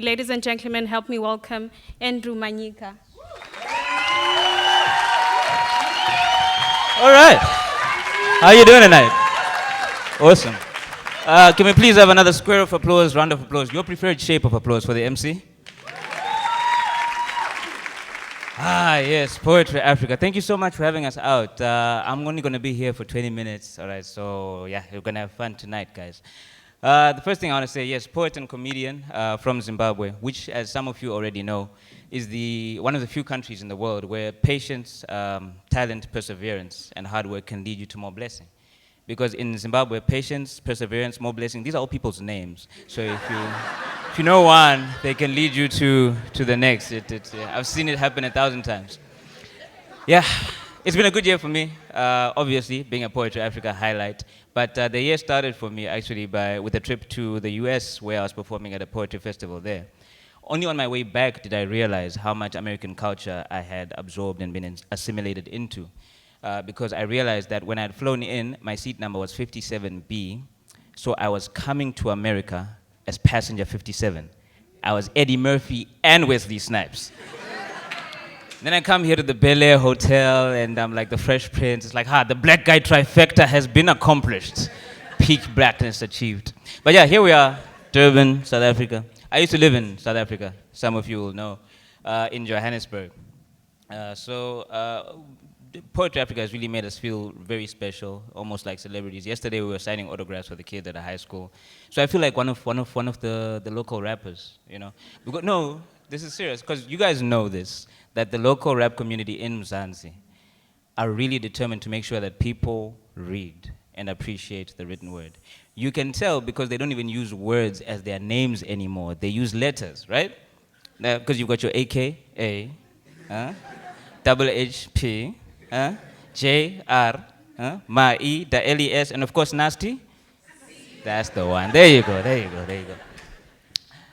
Ladies and gentlemen, help me welcome Andrew Manyika. All right. How you doing tonight? Awesome. Can we please have another square of applause, round of applause? Your preferred shape of applause for the MC? Yes, Poetry Africa. Thank you so much for having us out. I'm only going to be here for 20 minutes, all right? So, yeah, we're going to have fun tonight, guys. The first thing I want to say, yes, poet and comedian from Zimbabwe, which, as some of you already know, is one of the few countries in the world where patience, talent, perseverance, and hard work can lead you to more blessing. Because in Zimbabwe, patience, perseverance, more blessing, these are all people's names. So if you know one, they can lead you to the next. I've seen it happen 1,000 times. Yeah, it's been a good year for me, obviously, being a Poetry Africa highlight. But the year started for me, actually, with a trip to the US, where I was performing at a poetry festival there. Only on my way back did I realize how much American culture I had absorbed and been assimilated into. Because I realized that when I had flown in, my seat number was 57B, so I was coming to America as passenger 57. I was Eddie Murphy and Wesley Snipes. Then I come here to the Bel Air Hotel, and I'm like the Fresh Prince. It's like, the black guy trifecta has been accomplished. Peak blackness achieved. But yeah, here we are, Durban, South Africa. I used to live in South Africa, some of you will know, in Johannesburg. Poetry Africa has really made us feel very special, almost like celebrities. Yesterday we were signing autographs for the kids at a high school. So I feel like one of the local rappers, you know. No, this is serious, because you guys know this, that the local rap community in Mzansi are really determined to make sure that people read and appreciate the written word. You can tell because they don't even use words as their names anymore. They use letters, right? Because you've got your AKA, double HP, JR, Ma-E, the LES, and of course Nasty. That's the one. There you go.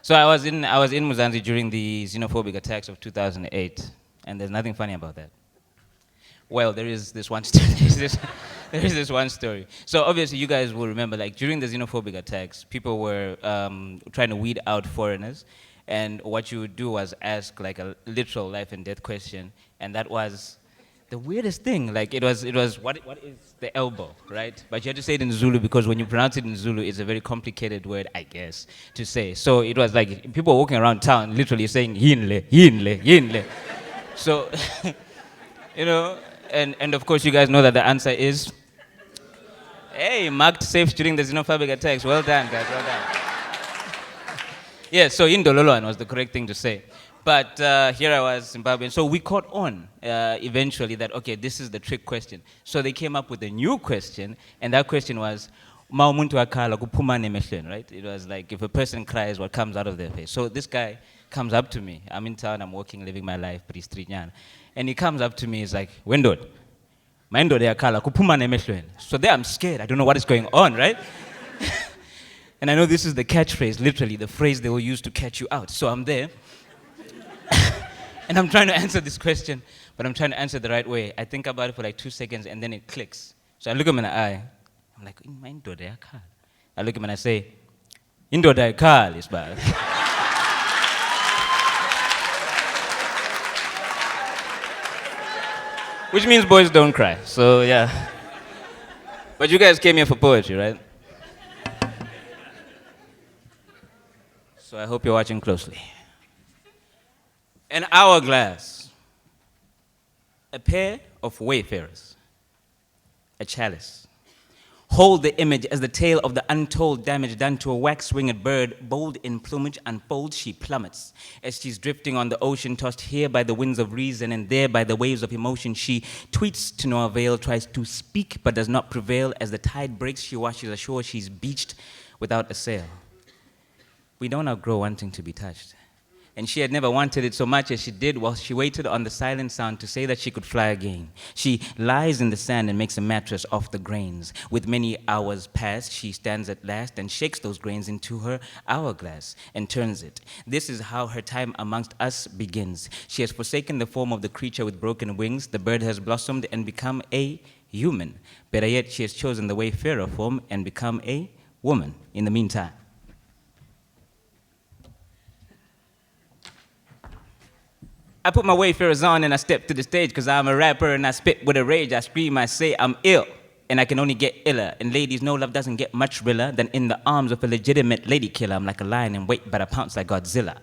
So I was in Mzansi during the xenophobic attacks of 2008, and there's nothing funny about that. Well, there is this one story. There is this one story. So obviously you guys will remember, like during the xenophobic attacks, people were trying to weed out foreigners, and what you would do was ask like a literal life and death question, and that was the weirdest thing. Like it was what is the elbow, right? But you had to say it in Zulu because when you pronounce it in Zulu, it's a very complicated word, I guess, to say. So it was like people walking around town literally saying yinle, yinle, yinle. So, you know, and of course you guys know that the answer is, hey, marked safe during the xenophobic attacks. Well done, guys, well done. Yeah, so Indololoan was the correct thing to say. But here I was, Zimbabwean. So we caught on eventually that, okay, this is the trick question. So they came up with a new question, and that question was, right? It was like, if a person cries, what comes out of their face? So this guy comes up to me. I'm in town, I'm working, living my life, pretty street. And he comes up to me, he's like, Wendod, so there I'm scared, I don't know what is going on, right? And I know this is the catchphrase, literally, the phrase they will use to catch you out. So I'm there. And I'm trying to answer this question, but I'm trying to answer the right way. I think about it for like 2 seconds, and then it clicks. So I look him in the eye. I'm like, I look him and I say, is bad. Which means boys don't cry. So yeah. But you guys came here for poetry, right? So I hope you're watching closely. An hourglass, a pair of wayfarers, a chalice. Hold the image as the tale of the untold damage done to a wax-winged bird, bold in plumage, unfold she plummets. As she's drifting on the ocean, tossed here by the winds of reason and there by the waves of emotion, she tweets to no avail, tries to speak but does not prevail. As the tide breaks, she washes ashore, she's beached without a sail. We don't outgrow wanting to be touched. And she had never wanted it so much as she did while she waited on the silent sound to say that she could fly again. She lies in the sand and makes a mattress off the grains. With many hours past, she stands at last and shakes those grains into her hourglass and turns it. This is how her time amongst us begins. She has forsaken the form of the creature with broken wings. The bird has blossomed and become a human. Better yet, she has chosen the wayfarer form and become a woman in the meantime. I put my wayfarers on and I step to the stage because I'm a rapper and I spit with a rage. I scream, I say I'm ill and I can only get iller. And ladies, no love doesn't get much realer than in the arms of a legitimate lady killer. I'm like a lion in wait, but I pounce like Godzilla.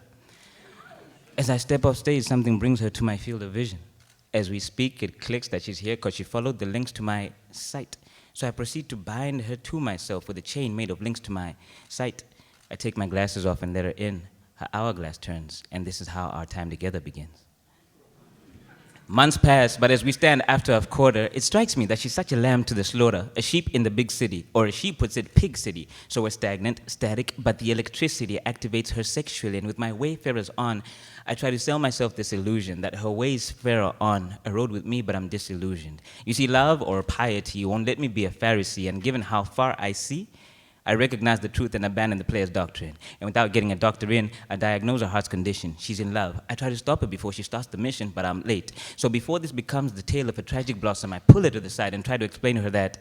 As I step off stage, something brings her to my field of vision. As we speak, it clicks that she's here because she followed the links to my site. So I proceed to bind her to myself with a chain made of links to my site. I take my glasses off and let her in. Her hourglass turns, and this is how our time together begins. Months pass, but as we stand after a quarter, it strikes me that she's such a lamb to the slaughter, a sheep in the big city, or as she puts it, pig city. So we're stagnant, static, but the electricity activates her sexually, and with my wayfarers on, I try to sell myself this illusion that her ways fare on a road with me, but I'm disillusioned. You see, love or piety won't let me be a Pharisee, and given how far I see, I recognize the truth and abandon the player's doctrine. And without getting a doctor in, I diagnose her heart's condition. She's in love. I try to stop her before she starts the mission, but I'm late. So before this becomes the tale of a tragic blossom, I pull her to the side and try to explain to her that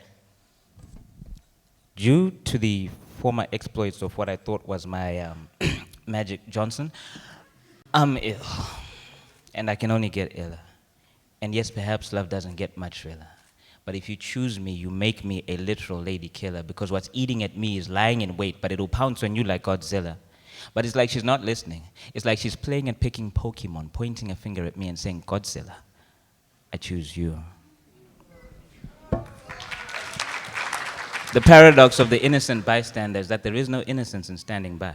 due to the former exploits of what I thought was my Magic Johnson, I'm ill. And I can only get iller. And yes, perhaps love doesn't get much realer. But if you choose me, you make me a literal lady killer because what's eating at me is lying in wait, but it'll pounce on you like Godzilla. But it's like she's not listening. It's like she's playing and picking Pokemon, pointing a finger at me and saying, Godzilla, I choose you. The paradox of the innocent bystander is that there is no innocence in standing by.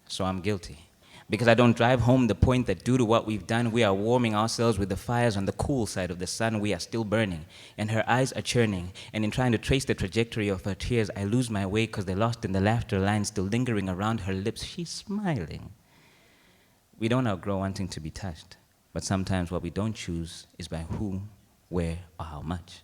So I'm guilty. Because I don't drive home the point that due to what we've done, we are warming ourselves with the fires on the cool side of the sun. We are still burning, and her eyes are churning. And in trying to trace the trajectory of her tears, I lose my way because they're lost in the laughter lines still lingering around her lips. She's smiling. We don't outgrow wanting to be touched, but sometimes what we don't choose is by who, where, or how much.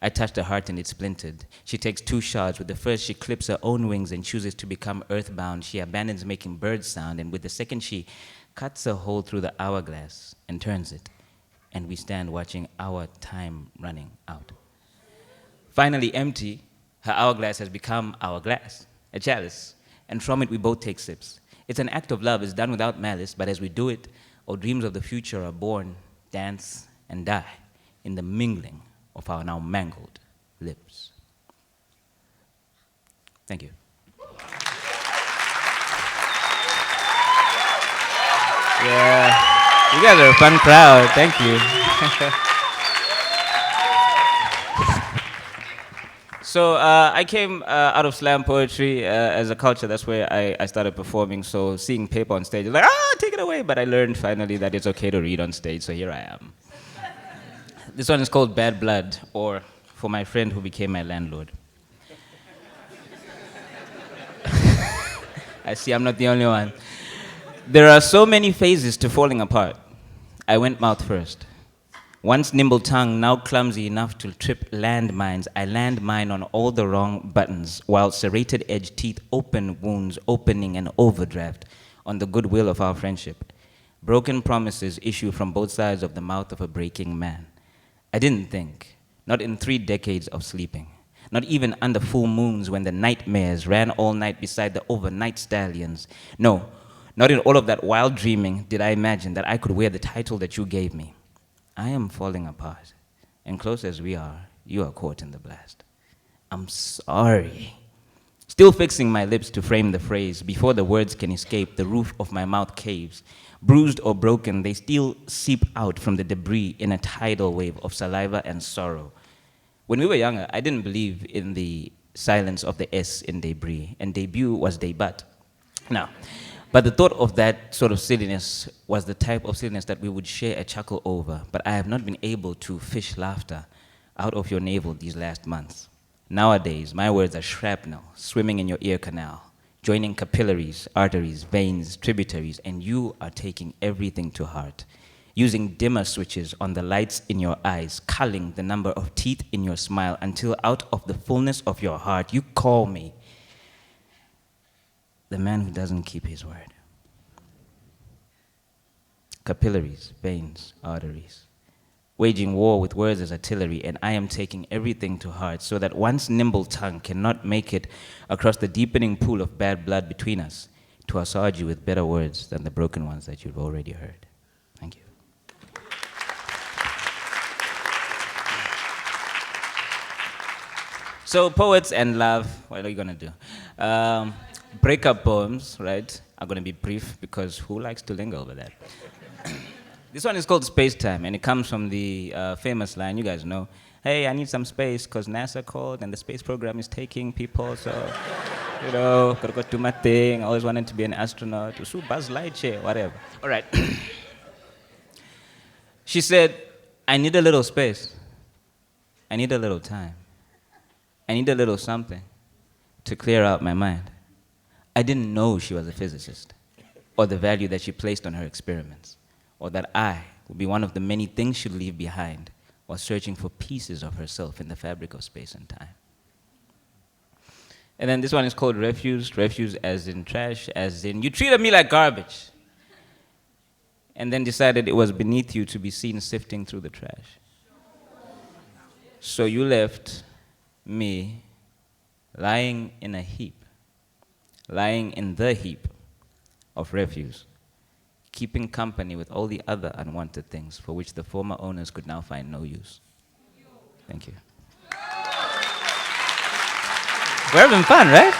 I touched her heart and it splintered. She takes 2 shots. With the first, she clips her own wings and chooses to become earthbound. She abandons making bird sound, and with the second, she cuts a hole through the hourglass and turns it. And we stand watching our time running out. Finally empty, her hourglass has become our glass, a chalice. And from it, we both take sips. It's an act of love. It's done without malice, but as we do it, our dreams of the future are born, dance, and die in the mingling of our now mangled lips. Thank you. Yeah, you guys are a fun crowd. Thank you. So I came out of slam poetry as a culture. That's where I started performing. So seeing paper on stage, like, take it away. But I learned finally that it's okay to read on stage. So here I am. This one is called Bad Blood, or For My Friend Who Became My Landlord. I see I'm not the only one. There are so many phases to falling apart. I went mouth first. Once nimble tongue, now clumsy enough to trip landmines, I land mine on all the wrong buttons, while serrated edge teeth open wounds, opening an overdraft on the goodwill of our friendship. Broken promises issue from both sides of the mouth of a breaking man. I didn't think, not in 3 decades of sleeping, not even under full moons when the nightmares ran all night beside the overnight stallions. No, not in all of that wild dreaming did I imagine that I could wear the title that you gave me. I am falling apart, and close as we are, you are caught in the blast. I'm sorry. Still fixing my lips to frame the phrase, before the words can escape, the roof of my mouth caves. Bruised or broken, they still seep out from the debris in a tidal wave of saliva and sorrow. When we were younger, I didn't believe in the silence of the S in debris, and debut was debut. Now, but the thought of that sort of silliness was the type of silliness that we would share a chuckle over, but I have not been able to fish laughter out of your navel these last months. Nowadays, my words are shrapnel, swimming in your ear canal, joining capillaries, arteries, veins, tributaries, and you are taking everything to heart, using dimmer switches on the lights in your eyes, culling the number of teeth in your smile until out of the fullness of your heart, you call me the man who doesn't keep his word. Capillaries, veins, arteries, waging war with words as artillery, and I am taking everything to heart so that one's nimble tongue cannot make it across the deepening pool of bad blood between us to assuage you with better words than the broken ones that you've already heard. Thank you. So poets and love, what are you gonna do? Breakup poems, right, are gonna be brief because who likes to linger over that? This one is called Space Time, and it comes from the famous line, you guys know, hey, I need some space because NASA called and the space program is taking people, so, gotta go do my thing. I always wanted to be an astronaut, to Buzz Lightyear, whatever. All right. She said, I need a little space. I need a little time. I need a little something to clear out my mind. I didn't know she was a physicist, or the value that she placed on her experiments, or that I would be one of the many things she'd leave behind while searching for pieces of herself in the fabric of space and time. And then this one is called Refuse. Refuse as in trash, as in you treated me like garbage, and then decided it was beneath you to be seen sifting through the trash. So you left me lying in a heap, lying in the heap of refuse, keeping company with all the other unwanted things for which the former owners could now find no use. Thank you. We're having fun, right?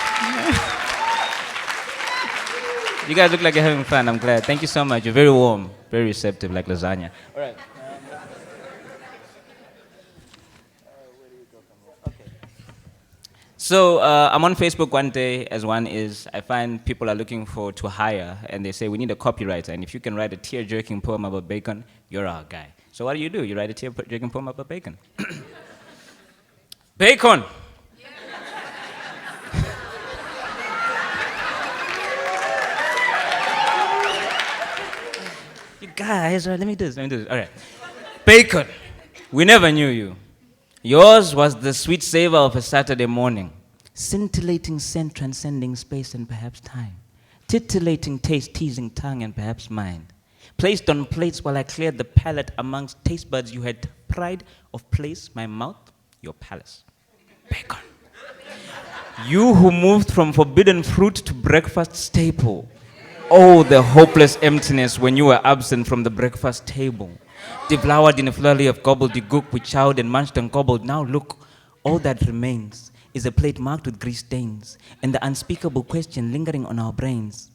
You guys look like you're having fun. I'm glad. Thank you so much. You're very warm, very receptive, like lasagna. All right. So I'm on Facebook one day, as one is. I find people are looking to hire, and they say, we need a copywriter, and if you can write a tear-jerking poem about bacon, you're our guy. So what do? You write a tear-jerking poem about bacon. Bacon! You guys, let me do this. All right. Bacon, we never knew you. Yours was the sweet savor of a Saturday morning, scintillating scent transcending space and perhaps time, titillating taste teasing tongue and perhaps mind, placed on plates while I cleared the palate amongst taste buds you had pride of place, my mouth, your palace. Bacon. You who moved from forbidden fruit to breakfast staple. Oh, the hopeless emptiness when you were absent from the breakfast table. Devoured in a flurry of gobbledygook, we chowed and munched and gobbled. Now look, all that remains is a plate marked with grease stains and the unspeakable question lingering on our brains.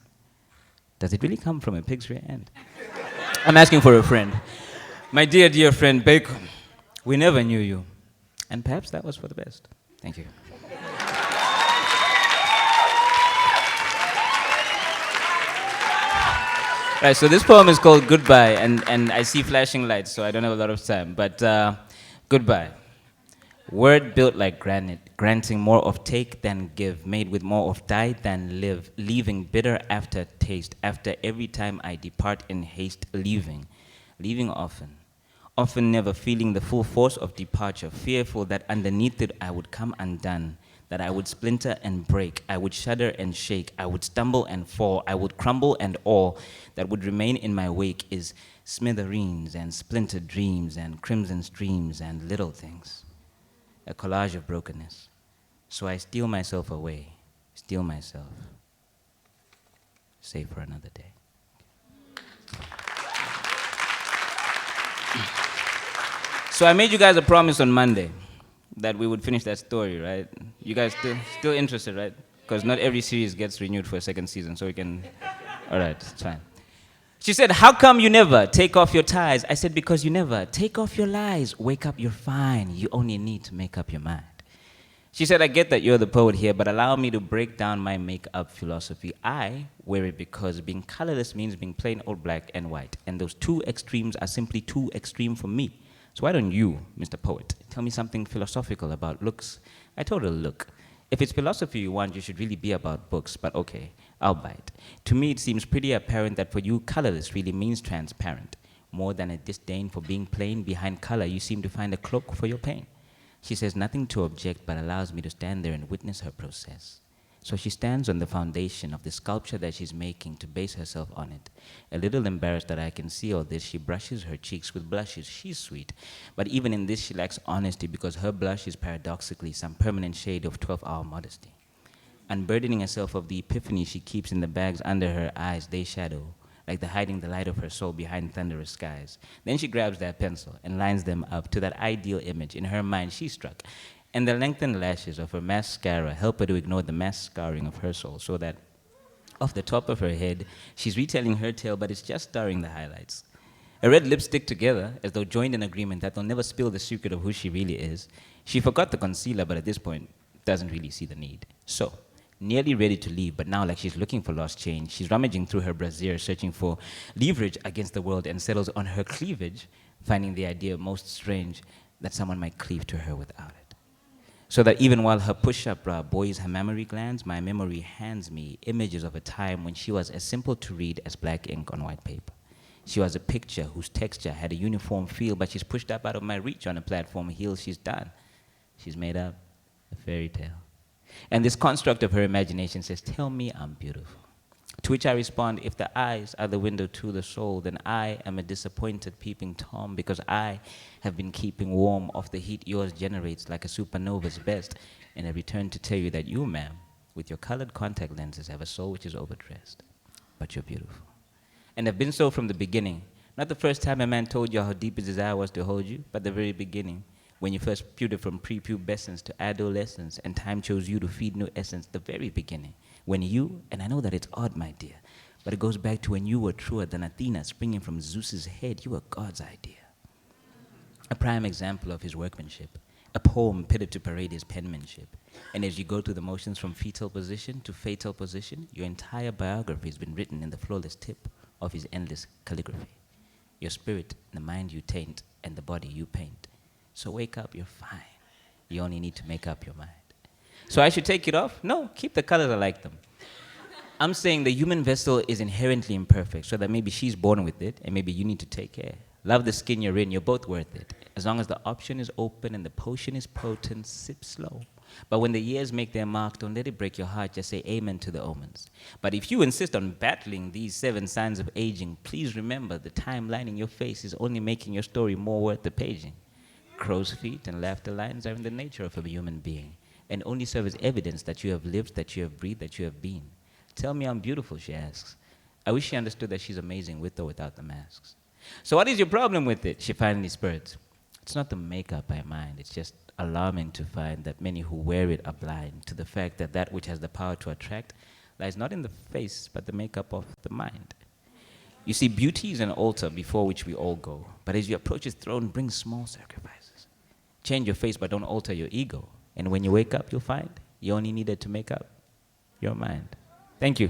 Does it really come from a pig's rear end? I'm asking for a friend. My dear, dear friend Bacon, we never knew you. And perhaps that was for the best. Thank you. Right, so this poem is called Goodbye, and I see flashing lights, so I don't have a lot of time, but goodbye. Word built like granite, granting more of take than give, made with more of die than live, leaving bitter aftertaste after every time I depart in haste, leaving often never feeling the full force of departure, fearful that underneath it I would come undone, that I would splinter and break, I would shudder and shake, I would stumble and fall, I would crumble, and all that would remain in my wake is smithereens and splintered dreams and crimson streams and little things, a collage of brokenness. So I steal myself away, steal myself, save for another day. So I made you guys a promise on Monday that we would finish that story, right? You guys still interested, right? Because not every series gets renewed for a second season, so we can, all right, it's fine. She said, how come you never take off your ties? I said, because you never take off your lies. Wake up, you're fine. You only need to make up your mind. She said, I get that you're the poet here, but allow me to break down my make-up philosophy. I wear it because being colorless means being plain old black and white, and those two extremes are simply too extreme for me. So why don't you, Mr. Poet, tell me something philosophical about looks? I told her, look, if it's philosophy you want, you should really be about books, but okay, I'll bite. To me, it seems pretty apparent that for you, colorless really means transparent. More than a disdain for being plain, behind color, you seem to find a cloak for your pain. She says nothing to object, but allows me to stand there and witness her process. So she stands on the foundation of the sculpture that she's making to base herself on it. A little embarrassed that I can see all this, she brushes her cheeks with blushes. She's sweet. But even in this, she lacks honesty because her blush is paradoxically some permanent shade of 12-hour modesty. Unburdening herself of the epiphany she keeps in the bags under her eyes, they shadow, like the hiding the light of her soul behind thunderous skies. Then she grabs that pencil and lines them up to that ideal image in her mind she struck. And the lengthened lashes of her mascara help her to ignore the mass scarring of her soul, so that off the top of her head, she's retelling her tale, but it's just starring the highlights. Her red lips stick together as though joined in agreement that they'll never spill the secret of who she really is. She forgot the concealer, but at this point, doesn't really see the need. So, nearly ready to leave, but now like she's looking for lost change, she's rummaging through her brassiere, searching for leverage against the world, and settles on her cleavage, finding the idea most strange that someone might cleave to her without it. So that even while her push-up bra buoys her mammary glands, my memory hands me images of a time when she was as simple to read as black ink on white paper. She was a picture whose texture had a uniform feel, but she's pushed up out of my reach on a platform heel. She's done. She's made up a fairy tale. And this construct of her imagination says, tell me I'm beautiful. To which I respond, if the eyes are the window to the soul, then I am a disappointed peeping Tom, because I have been keeping warm off the heat yours generates like a supernova's best, and I return to tell you that you, ma'am, with your colored contact lenses, have a soul which is overdressed, but you're beautiful. And have been so from the beginning. Not the first time a man told you how deep his desire was to hold you, but the very beginning, when you first pewtered from prepubescence to adolescence, and time chose you to feed new essence, the very beginning. When you, and I know that it's odd, my dear, but it goes back to when you were truer than Athena springing from Zeus's head. You were God's idea. A prime example of his workmanship, a poem pitted to parade his penmanship. And as you go through the motions from fetal position to fatal position, your entire biography has been written in the flawless tip of his endless calligraphy. Your spirit, the mind you taint, and the body you paint. So wake up, you're fine. You only need to make up your mind. So I should take it off? No, keep the colors, I like them. I'm saying the human vessel is inherently imperfect, so that maybe she's born with it, and maybe you need to take care. Love the skin you're in, you're both worth it. As long as the option is open and the potion is potent, sip slow. But when the years make their mark, don't let it break your heart, just say amen to the omens. But if you insist on battling these 7 signs of aging, please remember the timeline in your face is only making your story more worth the paging. Crow's feet and laughter lines are in the nature of a human being, and only serve as evidence that you have lived, that you have breathed, that you have been. Tell me I'm beautiful, she asks. I wish she understood that she's amazing with or without the masks. So what is your problem with it? She finally spurts. It's not the makeup I mind. It's just alarming to find that many who wear it are blind to the fact that that which has the power to attract lies not in the face, but the makeup of the mind. You see, beauty is an altar before which we all go. But as you approach its throne, bring small sacrifices. Change your face, but don't alter your ego. And when you wake up, you'll find you only needed to make up your mind. Thank you.